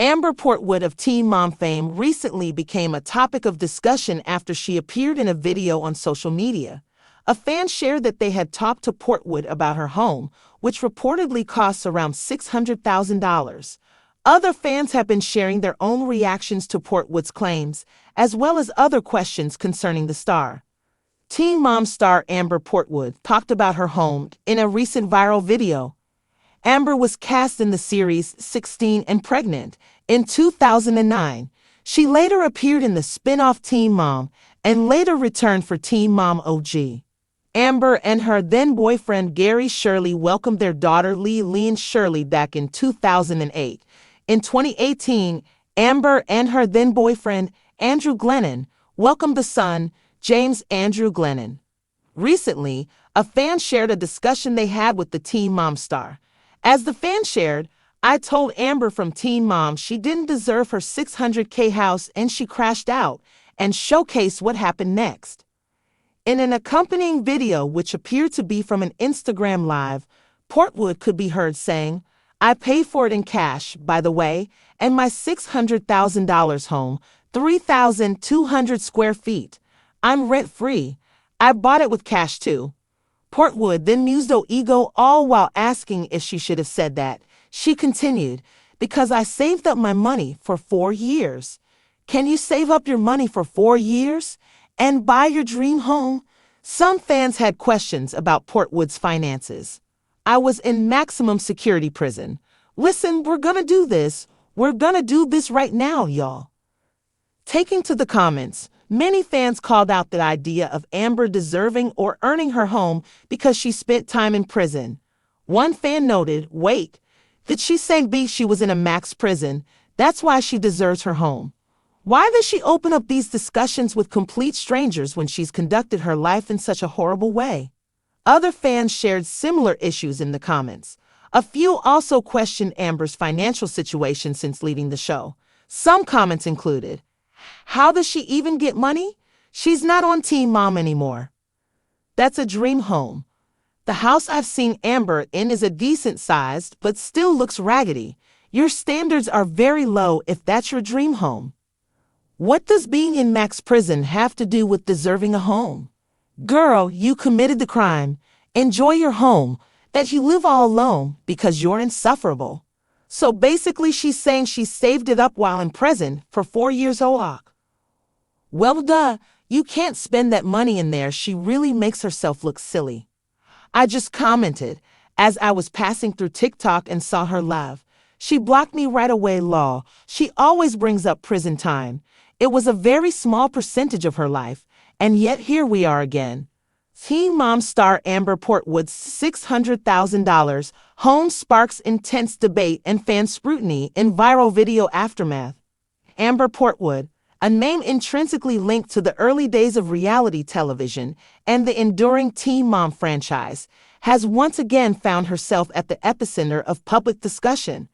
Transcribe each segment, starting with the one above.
Amber Portwood of Teen Mom fame recently became a topic of discussion after she appeared in a video on social media. A fan shared that they had talked to Portwood about her home, which reportedly costs around $600,000. Other fans have been sharing their own reactions to Portwood's claims, as well as other questions concerning the star. Teen Mom star Amber Portwood talked about her home in a recent viral video. Amber was cast in the series 16 and Pregnant in 2009. She later appeared in the spin-off Teen Mom and later returned for Teen Mom OG. Amber and her then-boyfriend Gary Shirley welcomed their daughter Lee Shirley back in 2008. In 2018, Amber and her then-boyfriend Andrew Glennon welcomed the son, James Andrew Glennon. Recently, a fan shared a discussion they had with the Teen Mom star. As the fan shared, "I told Amber from Teen Mom she didn't deserve her $600K house and she crashed out," and showcased what happened next. In an accompanying video, which appeared to be from an Instagram Live, Portwood could be heard saying, "I paid for it in cash, by the way, and my $600,000 home, 3,200 square feet. I'm rent-free. I bought it with cash too." Portwood then mused "Oh ego," all while asking if she should have said that. She continued, "Because I saved up my money for 4 years." Can you save up your money for 4 years and buy your dream home? Some fans had questions about Portwood's finances. "I was in maximum security prison. Listen, we're gonna do this. We're gonna do this right now, y'all." Taking to the comments, many fans called out the idea of Amber deserving or earning her home because she spent time in prison. One fan noted, "Wait, did she say she was in a max prison? That's why she deserves her home. Why does she open up these discussions with complete strangers when she's conducted her life in such a horrible way?" Other fans shared similar issues in the comments. A few also questioned Amber's financial situation since leaving the show. Some comments included, "How does she even get money? She's not on Teen Mom anymore. That's a dream home. The house I've seen Amber in is a decent sized, but still looks raggedy. Your standards are very low if that's your dream home. What does being in max prison have to do with deserving a home? Girl, you committed the crime. Enjoy your home that you live all alone because you're insufferable." So basically she's saying she saved it up while in prison for 4 years. Well duh, you can't spend that money in there. She really makes herself look silly. I just commented as I was passing through TikTok and saw her live. She blocked me right away. Law. She always brings up prison time. It was a very small percentage of her life, and yet here we are again. Teen Mom star Amber Portwood's $600,000 home sparks intense debate and fan scrutiny in viral video aftermath. Amber Portwood, a name intrinsically linked to the early days of reality television and the enduring Teen Mom franchise, has once again found herself at the epicenter of public discussion.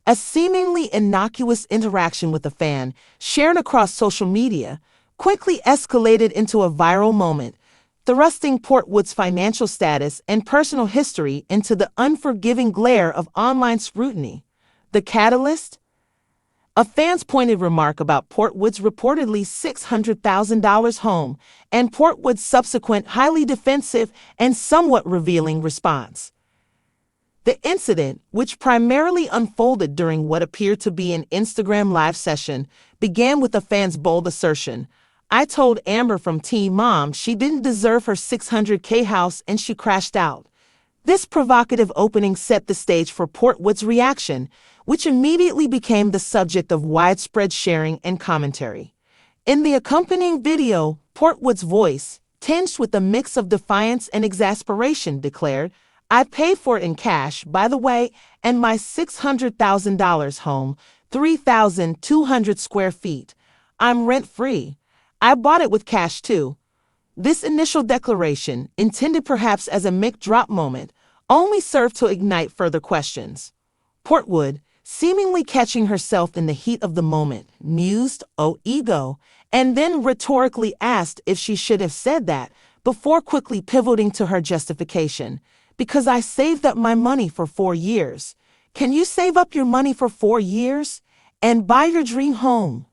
A seemingly innocuous interaction with a fan shared across social media quickly escalated into a viral moment, thrusting Portwood's financial status and personal history into the unforgiving glare of online scrutiny. The catalyst? A fan's pointed remark about Portwood's reportedly $600,000 home and Portwood's subsequent highly defensive and somewhat revealing response. The incident, which primarily unfolded during what appeared to be an Instagram Live session, began with a fan's bold assertion, "I told Amber from Teen Mom she didn't deserve her $600K house and she crashed out." This provocative opening set the stage for Portwood's reaction, which immediately became the subject of widespread sharing and commentary. In the accompanying video, Portwood's voice, tinged with a mix of defiance and exasperation, declared, "I paid for it in cash, by the way, and my $600,000 home, 3,200 square feet. I'm rent-free. I bought it with cash too." This initial declaration, intended perhaps as a mic drop moment, only served to ignite further questions. Portwood, seemingly catching herself in the heat of the moment, mused, "Oh ego," and then rhetorically asked if she should have said that, before quickly pivoting to her justification. "Because I saved up my money for 4 years. Can you save up your money for 4 years and buy your dream home.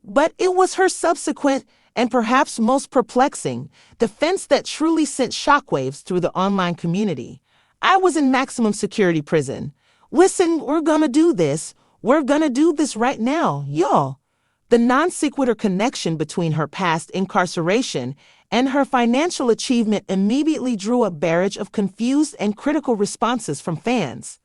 But it was her subsequent, and perhaps most perplexing, defense that truly sent shockwaves through the online community. I was in maximum security prison. Listen, we're gonna do this. We're gonna do this right now, y'all. The non sequitur connection between her past incarceration and her financial achievement immediately drew a barrage of confused and critical responses from fans.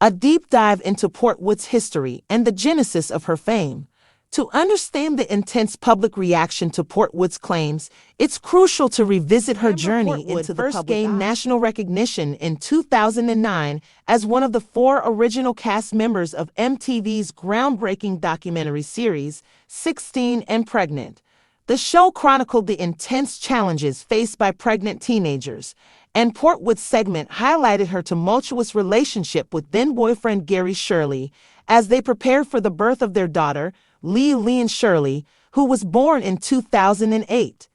A deep dive into Portwood's history and the genesis of her fame. To understand the intense public reaction to Portwood's claims, it's crucial to revisit her journey into the first gained national recognition in 2009 as one of the 4 original cast members of MTV's groundbreaking documentary series, 16 and Pregnant. The show chronicled the intense challenges faced by pregnant teenagers, and Portwood's segment highlighted her tumultuous relationship with then-boyfriend Gary Shirley as they prepared for the birth of their daughter, Leanne Shirley, who was born in 2008.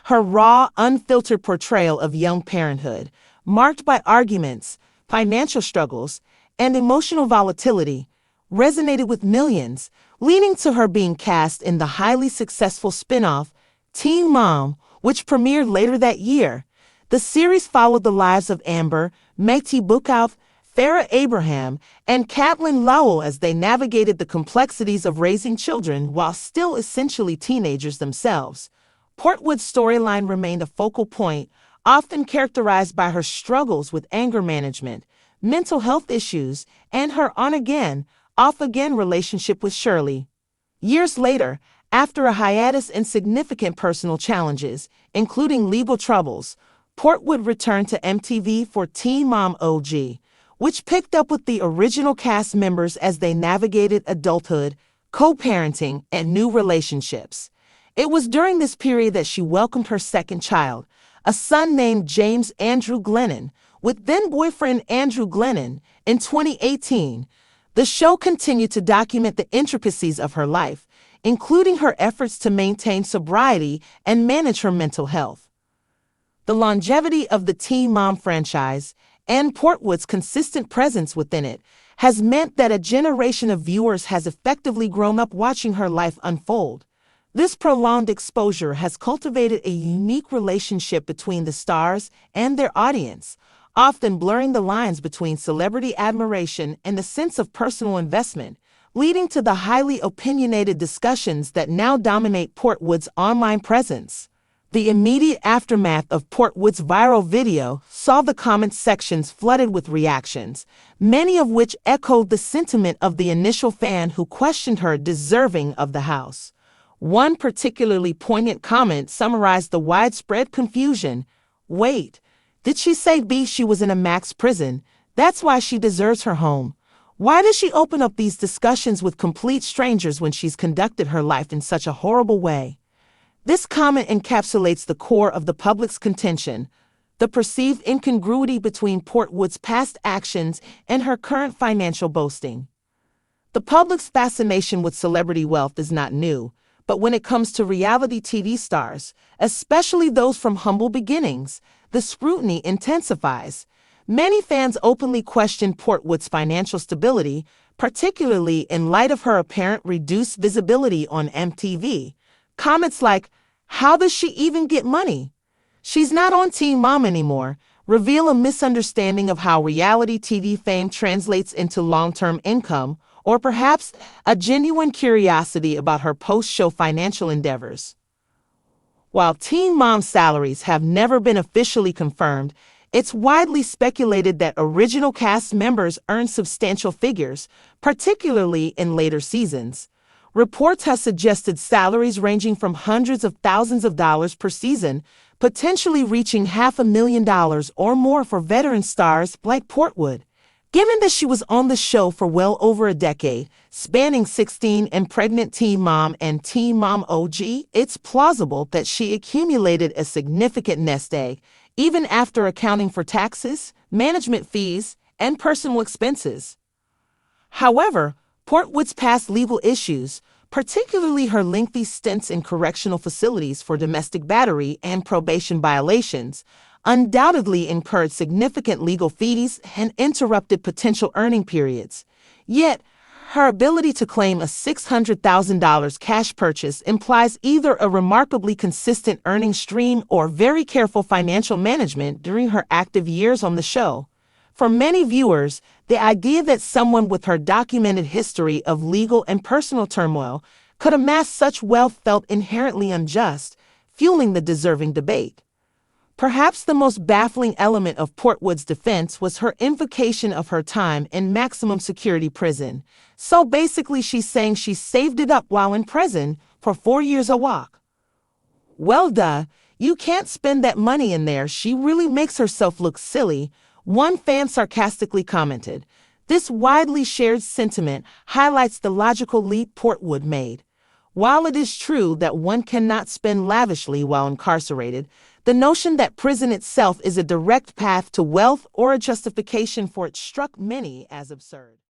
Her raw, unfiltered portrayal of young parenthood, marked by arguments, financial struggles, and emotional volatility, resonated with millions, leading to her being cast in the highly successful spin-off, Teen Mom, which premiered later that year. The series followed the lives of Amber, Métis Bukav, Farrah Abraham, and Caitlin Lowell as they navigated the complexities of raising children while still essentially teenagers themselves. Portwood's storyline remained a focal point, often characterized by her struggles with anger management, mental health issues, and her on-again, off-again relationship with Shirley. Years later, after a hiatus and significant personal challenges, including legal troubles, Portwood returned to MTV for Teen Mom OG, which picked up with the original cast members as they navigated adulthood, co-parenting, and new relationships. It was during this period that she welcomed her second child, a son named James Andrew Glennon, with then-boyfriend Andrew Glennon, in 2018. The show continued to document the intricacies of her life, including her efforts to maintain sobriety and manage her mental health. The longevity of the Teen Mom franchise and Portwood's consistent presence within it has meant that a generation of viewers has effectively grown up watching her life unfold. This prolonged exposure has cultivated a unique relationship between the stars and their audience, often blurring the lines between celebrity admiration and a sense of personal investment, leading to the highly opinionated discussions that now dominate Portwood's online presence. The immediate aftermath of Portwood's viral video saw the comment sections flooded with reactions, many of which echoed the sentiment of the initial fan who questioned her deserving of the house. One particularly poignant comment summarized the widespread confusion. Wait, did she say she was in a max prison? That's why she deserves her home. Why does she open up these discussions with complete strangers when she's conducted her life in such a horrible way? This comment encapsulates the core of the public's contention, the perceived incongruity between Portwood's past actions and her current financial boasting. The public's fascination with celebrity wealth is not new, but when it comes to reality TV stars, especially those from humble beginnings, the scrutiny intensifies. Many fans openly question Portwood's financial stability, particularly in light of her apparent reduced visibility on MTV. Comments like, "How does she even get money? She's not on Teen Mom anymore," reveal a misunderstanding of how reality TV fame translates into long-term income, or perhaps a genuine curiosity about her post-show financial endeavors. While Teen Mom salaries have never been officially confirmed, it's widely speculated that original cast members earn substantial figures, particularly in later seasons. Reports have suggested salaries ranging from hundreds of thousands of dollars per season, potentially reaching $500,000 or more for veteran stars like Portwood. Given that she was on the show for well over a decade, spanning 16 and Pregnant Teen Mom and Teen Mom OG, it's plausible that she accumulated a significant nest egg, even after accounting for taxes, management fees, and personal expenses. However, Portwood's past legal issues, particularly her lengthy stints in correctional facilities for domestic battery and probation violations, undoubtedly incurred significant legal fees and interrupted potential earning periods. Yet, Her ability to claim a $600,000 cash purchase implies either a remarkably consistent earning stream or very careful financial management during her active years on the show. For many viewers, the idea that someone with her documented history of legal and personal turmoil could amass such wealth felt inherently unjust, fueling the deserving debate. Perhaps the most baffling element of Portwood's defense was her invocation of her time in maximum security prison. So basically she's saying she saved it up while in prison for 4 years a walk. Well, duh, you can't spend that money in there. She really makes herself look silly, one fan sarcastically commented. This widely shared sentiment highlights the logical leap Portwood made. While it is true that one cannot spend lavishly while incarcerated, the notion that prison itself is a direct path to wealth or a justification for it struck many as absurd.